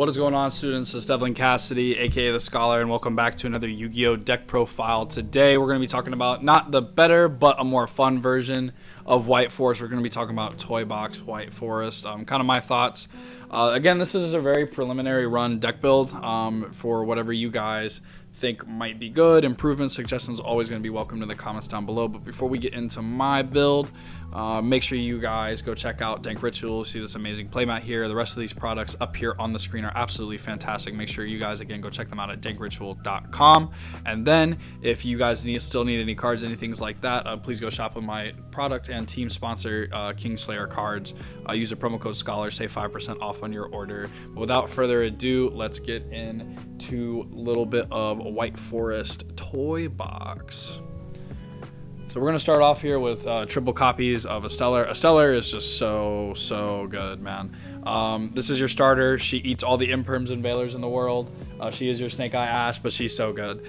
What is going on, students? It's Devlin Cassidy, aka the Scholar, and welcome back to another Yu-Gi-Oh deck profile. Today we're going to be talking about not the better but a more fun version of White Forest. We're going to be talking about Toy Box White Forest. Kind of my thoughts. Again, this is a very preliminary run deck build for whatever you guys think might be good. Improvements, suggestions, always going to be welcome in the comments down below. But before we get into my build, make sure you guys go check out Dank Ritual. See this amazing playmat here. The rest of these products up here on the screen are absolutely fantastic. Make sure you guys, again, go check them out at dankritual.com. And then if you guys still need any cards, anything like that, please go shop with my product and team sponsor, Kingslayer Cards. Use the promo code SCHOLAR, save 5% off on your order. But without further ado, let's get into a little bit of a White Forest toy box. So we're going to start off here with triple copies of Stellar. Stellar is just so good, man. This is your starter. She eats all the imperms and veilers in the world. She is your Snake Eye Ash, but she's so good.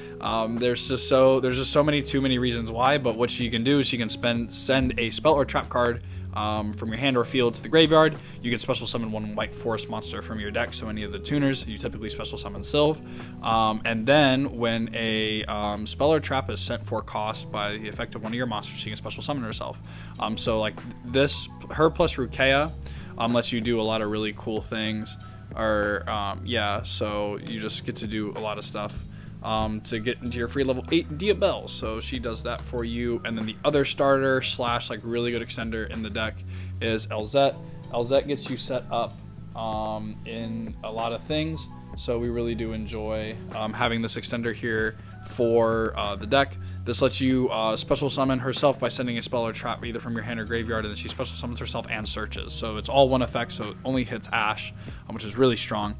There's just so many reasons why, but what she can do is she can send a spell or trap card from your hand or field to the graveyard. You can special summon one White Forest monster from your deck, so any of the tuners, you typically special summon Sylve. And then when a spell or trap is sent for cost by the effect of one of your monsters, she can special summon herself. So like this, her plus Rukeia lets you do a lot of really cool things. Or yeah, so you just get to do a lot of stuff to get into your free level 8 Diabelle. So she does that for you. And then the other starter slash like really good extender in the deck is Elzette. Elzette gets you set up in a lot of things, so we really do enjoy having this extender here for the deck. This lets you special summon herself by sending a spell or trap either from your hand or graveyard, and then she special summons herself and searches. So it's all one effect, so it only hits Ash, which is really strong.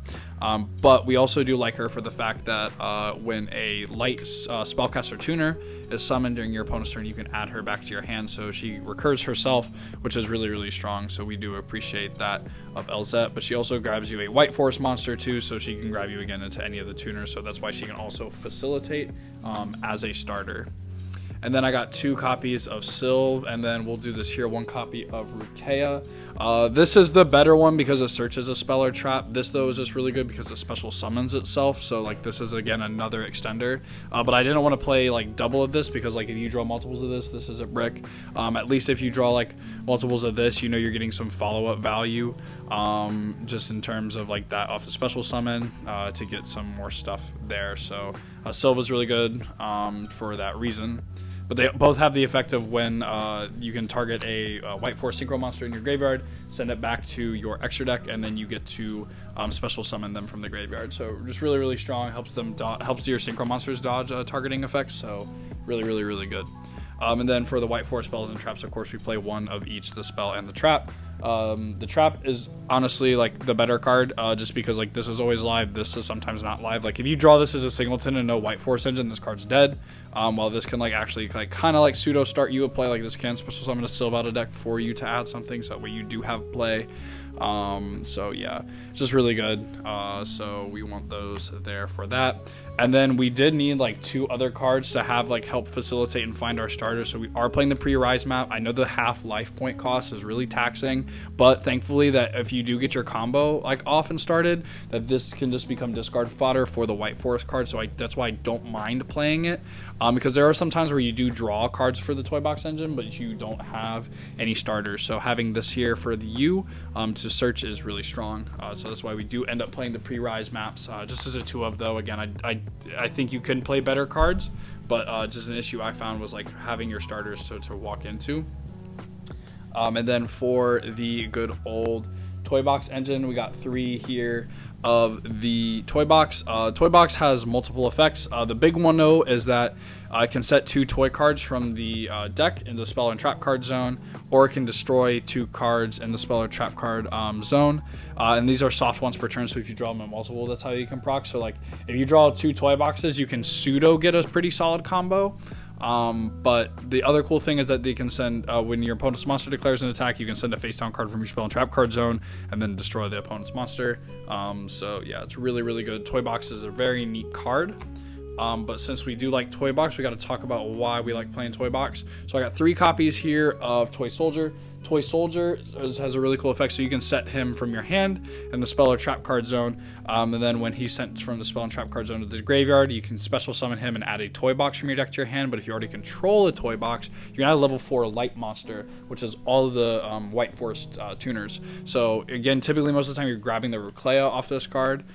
But we also do like her for the fact that when a light spellcaster tuner is summoned during your opponent's turn, you can add her back to your hand, so she recurs herself, which is really strong. So we do appreciate that of Elzette. But she also grabs you a White Forest monster too, so she can grab you again into any of the tuners. So that's why she can also facilitate as a starter. And then I got 2 copies of Sylve, and then we'll do this here, 1 copy of Rukeia. This is the better one because it searches a spell or trap. This though is just really good because it special summons itself. So like this is again another extender. But I didn't want to play like double of this because like if you draw multiples of this is a brick. At least if you draw like multiples of this, you know you're getting some follow-up value just in terms of like that off the special summon to get some more stuff there. So Sylve is really good for that reason. But they both have the effect of when you can target a White Forest synchro monster in your graveyard, send it back to your extra deck, and then you get to special summon them from the graveyard. So just really strong. Helps your synchro monsters dodge targeting effects. So really good. And then for the White Forest spells and traps, of course, we play 1 of each, the spell and the trap. The trap is honestly like the better card, just because like this is always live, this is sometimes not live. Like if you draw this as a singleton and no White Forest engine, this card's dead. While this can like actually like kind of like pseudo start you a play, like this can special summon a Sylve out of deck for you to add something, so that way you do have play. So yeah, it's just really good. So we want those there for that. And then we did need like 2 other cards to have like help facilitate and find our starters. So we are playing the pre-rise map. I know the half life point cost is really taxing, but thankfully that if you do get your combo like off and started, that this can just become discard fodder for the White Forest card. So that's why I don't mind playing it, because there are some times where you do draw cards for the Toy Box engine, but you don't have any starters. So having this here for the U to search is really strong. So that's why we do end up playing the pre-rise maps. Just as a 2 of though, again, I think you can play better cards, but just an issue I found was like having your starters to walk into. And then for the good old Toy Box engine, we got 3 here of the Toy Box. Toy Box has multiple effects. The big one though is that it can set 2 toy cards from the deck in the spell and trap card zone, or it can destroy 2 cards in the spell or trap card zone. And these are soft ones per turn, so if you draw them in multiple, that's how you can proc. So like if you draw 2 toy boxes, you can pseudo get a pretty solid combo. But the other cool thing is that they can send, when your opponent's monster declares an attack, you can send a face down card from your spell and trap card zone and then destroy the opponent's monster. So yeah, it's really good. Toy Box is a very neat card. But since we do like Toy Box, we got to talk about why we like playing Toy Box. So I got 3 copies here of Toy Soldier. Toy Soldier has a really cool effect, so you can set him from your hand in the spell or trap card zone, and then when he's sent from the spell and trap card zone to the graveyard, you can special summon him and add a toy box from your deck to your hand. But if you already control a toy box, you can add a level 4 light monster, which is all of the White Forest tuners. So again, typically most of the time you're grabbing the Rukia off this card,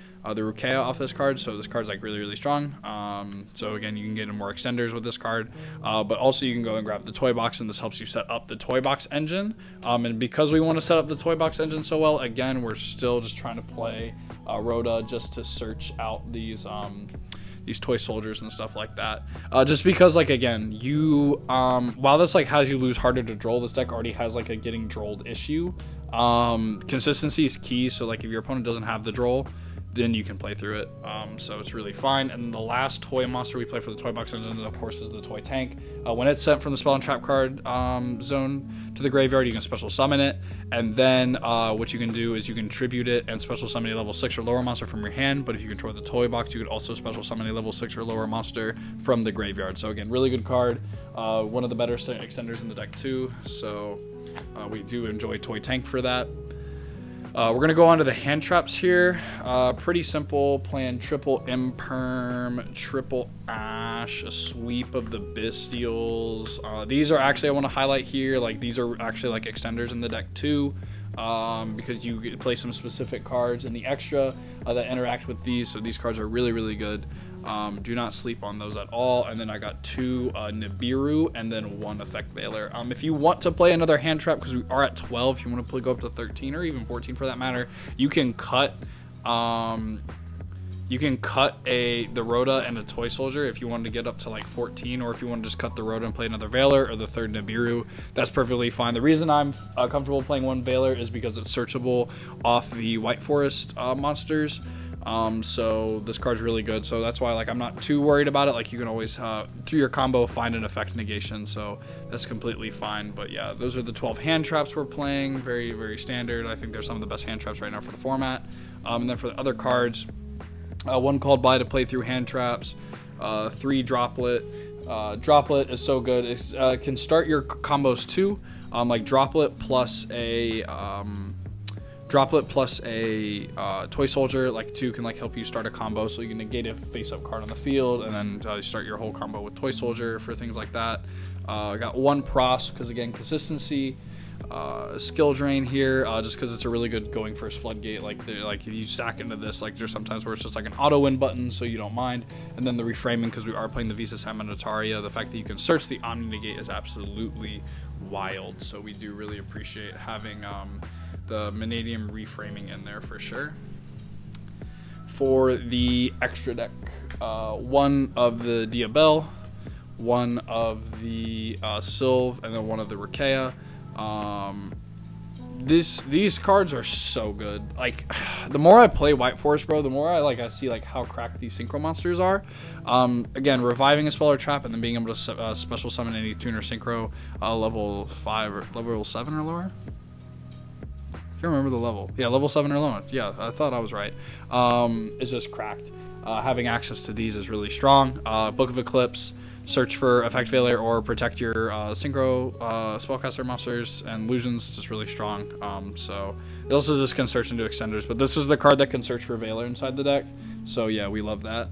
so this card's like really strong. So again, you can get in more extenders with this card, but also you can go and grab the toy box, and this helps you set up the toy box engine. And because we want to set up the toy box engine so well, again, we're still just trying to play Rhoda just to search out these toy soldiers and stuff like that, just because, like, again, you while this like has you lose harder to droll, this deck already has like a getting drolled issue. Consistency is key, so like if your opponent doesn't have the droll, then you can play through it. So it's really fine. And the last toy monster we play for the toy box engine, of course, is the toy tank. When it's sent from the spell and trap card zone to the graveyard, you can special summon it, and then what you can do is you can tribute it and special summon a level 6 or lower monster from your hand. But if you control the toy box, you could also special summon a level 6 or lower monster from the graveyard. So again, really good card, one of the better extenders in the deck too, so we do enjoy toy tank for that. We're going to go on to the hand traps here. Pretty simple, playing triple Imperm, triple Ash, a sweep of the Bestials. These are actually, I want to highlight here, like these are actually like extenders in the deck too, because you get to play some specific cards in the extra that interact with these, so these cards are really good. Do not sleep on those at all. And then I got 2 Nibiru and then 1 Effect Veiler. If you want to play another hand trap, because we are at 12, if you want to go up to 13 or even 14 for that matter, you can cut the Rhoda and a Toy Soldier if you wanted to get up to like 14, or if you want to just cut the Rhoda and play another Veiler or the 3rd Nibiru, that's perfectly fine. The reason I'm comfortable playing 1 Veiler is because it's searchable off the White Forest monsters. So this card's really good, so that's why, like, I'm not too worried about it. Like, you can always through your combo find an effect negation, so that's completely fine. But yeah, those are the 12 hand traps we're playing. Very standard. I think they're some of the best hand traps right now for the format. And then for the other cards, 1 Called By to play through hand traps, 3 Droplet. Droplet is so good. It can start your combos too, like Droplet plus a Toy Soldier, like 2 can like help you start a combo, so you can negate a face-up card on the field, and then start your whole combo with Toy Soldier for things like that. I got 1 Pros because, again, consistency. Skill Drain here, just because it's a really good going first floodgate. Like if you stack into this, like there's sometimes where it's just like an auto win button, so you don't mind. And then the Reframing, because we are playing the Visa Samanataria, the fact that you can search the Omni Negate is absolutely wild, so we do really appreciate having the Vanadium Reframing in there for sure. For the extra deck, 1 of the Diabel, 1 of the Sylve, and then 1 of the Rukia. These cards are so good. Like, the more I play White Forest, bro, the more I see like how cracked these synchro monsters are. Again, reviving a spell or trap and then being able to special summon any tuner synchro level 5 or level 7 or lower. I can't remember the level. Yeah, level 7 or lower. Yeah, I thought I was right. It's just cracked. Having access to these is really strong. Book of Eclipse, search for Effect Failure or protect your synchro spellcaster monsters and illusions, just really strong. So it also just can search into extenders, but this is the card that can search for Veiler inside the deck. So yeah, we love that.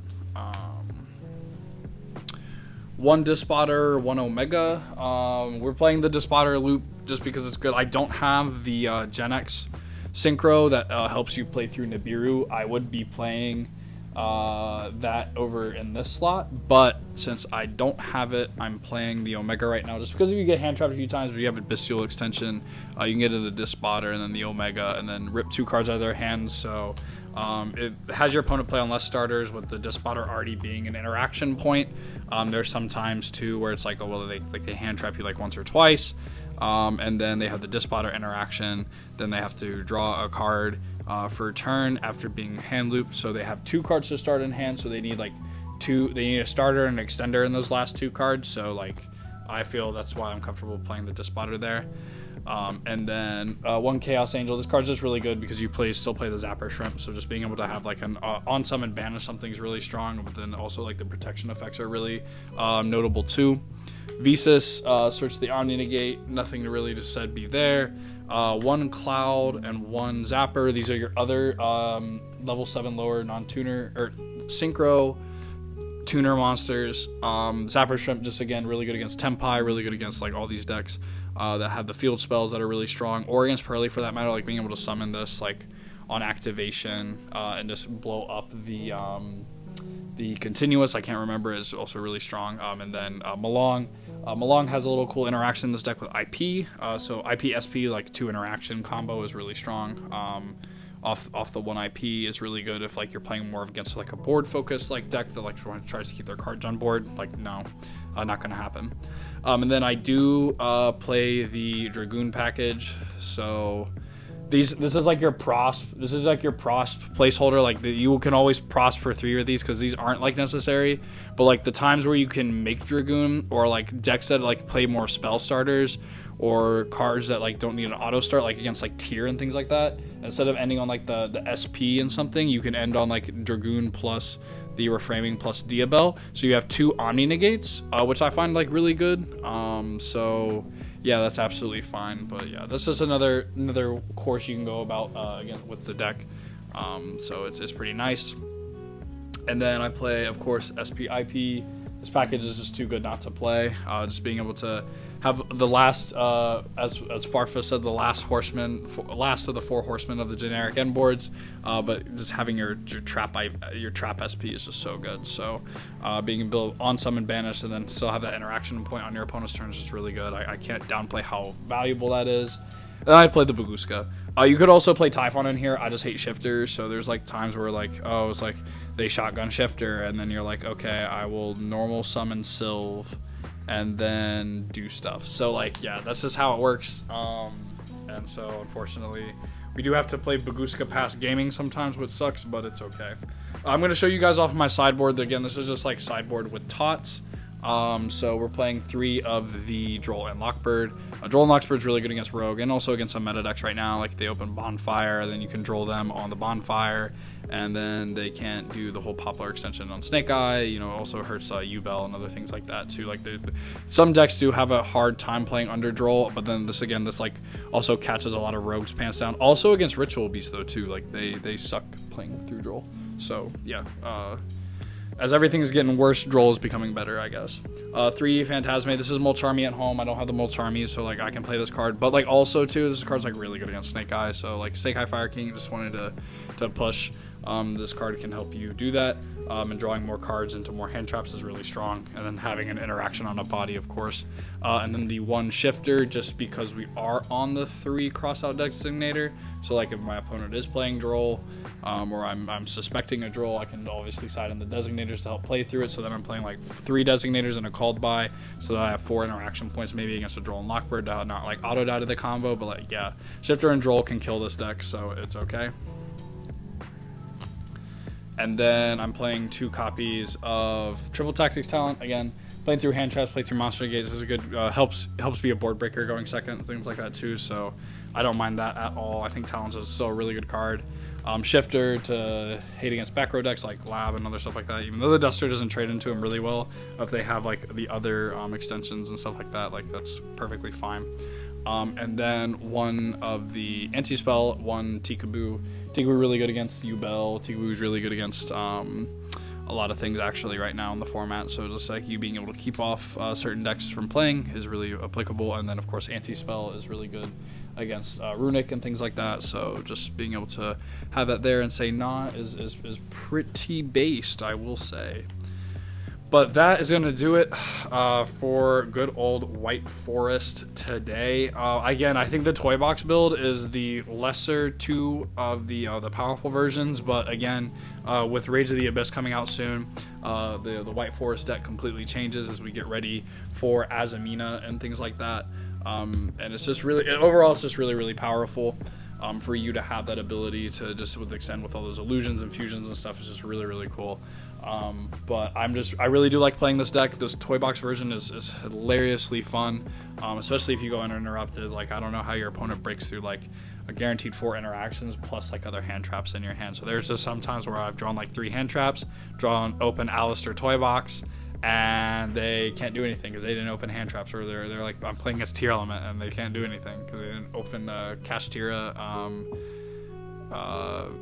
1 Dispotter, 1 Omega. We're playing the Dispotter loop just because it's good. I don't have the Gen X synchro that helps you play through Nibiru. I would be playing that over in this slot, but since I don't have it, I'm playing the Omega right now, just because if you get hand trapped a few times, if you have a Bestial extension, you can get into the Dispotter and then the Omega and then rip 2 cards out of their hands. So it has your opponent play on less starters, with the Dispotter already being an interaction point. There's some times too where it's like, oh well, they hand trap you like once or twice, and then they have the Dispotter interaction, then they have to draw a card for a turn after being hand looped, so they have 2 cards to start in hand, so they need like they need a starter and an extender in those last 2 cards. So like I feel that's why I'm comfortable playing the Despotter there. And then one Chaos Angel. This card's just really good because you still play the Zapper Shrimp, so just being able to have like an on summon banish something is really strong, but then also like the protection effects are really notable too. Visas, search the Omni Negate, nothing to really just said be there. One Cloud and one Zapper. These are your other level 7 lower non-tuner or synchro tuner monsters. Zapper Shrimp, just again really good against Tempai, really good against like all these decks that have the field spells that are really strong, or against Pearly for that matter, like being able to summon this like on activation and just blow up the continuous, I can't remember, is also really strong. And then Malong. Malong has a little cool interaction in this deck with IP. So IP SP, like 2 interaction combo is really strong. Off the 1 IP is really good if like you're playing more against like a board focused like deck that like tries to keep their cards on board. Like no, not gonna happen. And then I do play the Dragoon package. So this is like your prosp. This is like your prosp placeholder. Like you can always prosp for 3 of these because these aren't like necessary. But like the times where you can make Dragoon, or like decks that like play more spell starters, or cards that like don't need an auto start, like against like tier and things like that, instead of ending on like the SP and something, you can end on like Dragoon plus the Reframing plus Diabel. So you have 2 Omni Negates, which I find like really good. So yeah, that's absolutely fine. But yeah, this is another course you can go about again with the deck. So it's pretty nice. And then I play, of course, SP/IP. This package is just too good not to play. Just being able to have the last, as Farfa said, the last of the 4 horsemen of the generic end boards. But just having your trap SP is just so good. So being able to on summon banish and then still have that interaction point on your opponent's turns is really good. I can't downplay how valuable that is. Then I play the Baguska. You could also play Typhon in here. I just hate shifters, so there's like times where like, oh, it's like they shotgun shifter, and then you're like, okay, I will normal summon Sylve and then do stuff. So like, yeah, that's just how it works. And so unfortunately we do have to play Baguska past gaming sometimes, which sucks, but it's okay. I'm going to show you guys off my sideboard. Again, this is just like sideboard with Tots. So we're playing 3 of the Droll and Lockbird. Droll and Lockbird's really good against Rogue and also against some meta decks right now. Like they open Bonfire, then you can Droll them on the Bonfire, and then they can't do the whole Poplar extension on Snake Eye. You know, it also hurts Yubel and other things like that too. Like some decks do have a hard time playing under Droll, but then this like also catches a lot of Rogues pants down. Also against Ritual Beast though too. Like they suck playing through Droll. So yeah. As everything's getting worse, Droll is becoming better, I guess. 3 Phantasme. This is Molcharmy at home. I don't have the Molcharmy, so like I can play this card. But like also too, this card's like really good against Snake Eye. So like Snake Eye Fire King, just wanted to push. This card can help you do that. And drawing more cards into more hand traps is really strong. And then having an interaction on a body, of course. And then the 1 Shifter, just because we are on the 3 Crossout Designator. So like if my opponent is playing Droll, or I'm suspecting a Droll, I can obviously side in the Designators to help play through it. So then I'm playing like 3 Designators and a Called By, so that I have 4 interaction points maybe against a Droll and Lockbird to not like auto die to the combo. But like, yeah, Shifter and Droll can kill this deck, so it's okay. And then I'm playing 2 copies of Triple Tactics Talent. Again, playing through hand traps, play through monster gates. This is a good, helps be a board breaker going second, things like that too. So I don't mind that at all. I think Talents is still a really good card. Shifter to hate against back row decks like Lab and other stuff like that. Even though the Duster doesn't trade into him really well, if they have like the other extensions and stuff like that, like that's perfectly fine. And then 1 of the anti-spell, 1 Tikaboo. Tikaboo really good against Yubel. Tikaboo is really good against a lot of things actually right now in the format. So just like you being able to keep off certain decks from playing is really applicable. And then of course anti-spell is really good against Runic and things like that. So just being able to have that there and say nah is pretty based, I will say. But that is going to do it for good old White Forest today. Again, I think the Toy Box build is the lesser 2 of the powerful versions. But again, with Rage of the Abyss coming out soon, the White Forest deck completely changes as we get ready for Azamina and things like that. And it's just really, overall, it's just really, really powerful. For you to have that ability to just extend with all those illusions and fusions and stuff is just really, really cool. But I really do like playing this deck. This toy box version is hilariously fun, especially if you go uninterrupted. Like, I don't know how your opponent breaks through like a guaranteed 4 interactions plus like other hand traps in your hand. So there's just some times where I've drawn like 3 hand traps, drawn open Alistair toy box, and they can't do anything because they didn't open hand traps, or they're like, I'm playing as Tier Element and they can't do anything because they didn't open Kashtira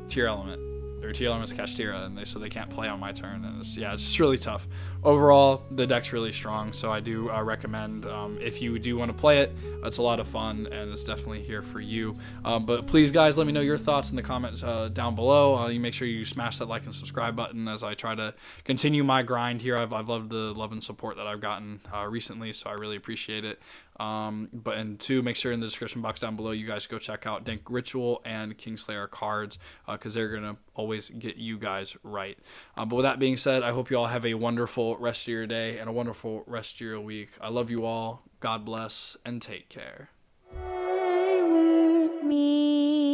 Tier Element. Their Tier Element's Kashtira, and so they can't play on my turn, and it's just really tough. Overall, the deck's really strong, so I do recommend, if you do want to play it, it's a lot of fun, and it's definitely here for you. But please, guys, let me know your thoughts in the comments down below. You make sure you smash that like and subscribe button as I try to continue my grind here. I've loved the love and support that I've gotten recently, so I really appreciate it. And 2, make sure in the description box down below you guys go check out Dank Ritual and Kingslayer cards, because they're gonna always get you guys right. But with that being said, I hope you all have a wonderful rest of your day and a wonderful rest of your week. I love you all. God bless and take care. Stay with me.